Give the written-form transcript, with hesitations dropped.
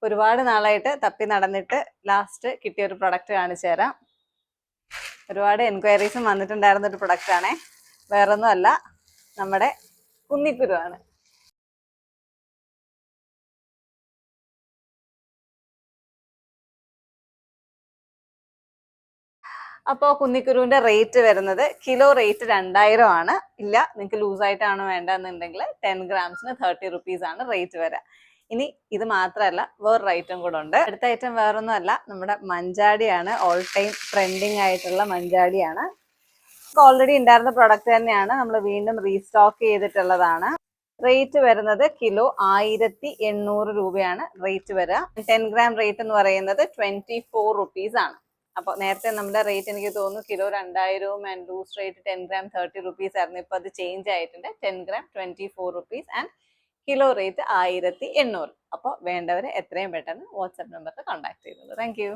ഒരുപാട് നാളായിട്ട് തപ്പി നടന്നിട്ട് ലാസ്റ്റ് കിട്ടിയ ഒരു പ്രൊഡക്റ്റ് കാണിച്ചു തരാം. ഒരുപാട് എൻക്വയറീസും വന്നിട്ടുണ്ടായിരുന്ന ഒരു പ്രൊഡക്റ്റ് ആണേ. വേറൊന്നും അല്ല, നമ്മുടെ കുന്നിക്കുരുവാണ്. അപ്പോൾ കുന്നിക്കുരുവിന്റെ റേറ്റ് വരുന്നത് കിലോ റേറ്റ് 2000 ആണ്. ഇല്ല, നിങ്ങൾക്ക് ലൂസായിട്ടാണ് വേണ്ടതെന്നുണ്ടെങ്കിൽ 10 ഗ്രാംസിന് 30 റുപ്പീസ് ആണ് റേറ്റ് വരിക. ഇനി ഇത് മാത്രമല്ല, വേറൊരു ഐറ്റം കൂടെ ഉണ്ട്. അടുത്ത ഐറ്റം വേറൊന്നും അല്ല, നമ്മുടെ മഞ്ചാടിയാണ്. ഓൾ ടൈം ട്രെൻഡിങ് ആയിട്ടുള്ള മഞ്ചാടിയാണ്. ഓൾറെഡി ഉണ്ടായിരുന്ന പ്രൊഡക്റ്റ് തന്നെയാണ്, നമ്മൾ വീണ്ടും റീസ്റ്റോക്ക് ചെയ്തിട്ടുള്ളതാണ്. റേറ്റ് വരുന്നത് കിലോ 1800 രൂപയാണ് റേറ്റ് വരിക. 10 ഗ്രാം റേറ്റ് എന്ന് പറയുന്നത് 24 റുപ്പീസ് ആണ്. അപ്പോൾ നേരത്തെ നമ്മുടെ റേറ്റ് എനിക്ക് തോന്നുന്നു kilo 2000 and loose rate 10 gram 30 rupees ആയിരുന്നു. ഇപ്പോൾ അത് ചേഞ്ച് ആയിട്ടുണ്ട്. 10 gram 24 rupees and kilo rate 1800. അപ്പോൾ വേണ്ടവരെ എത്രയും പെട്ടെന്ന് വാട്സാപ്പ് നമ്പറിൽ കോൺടാക്ട് ചെയ്തോളൂ. Thank U.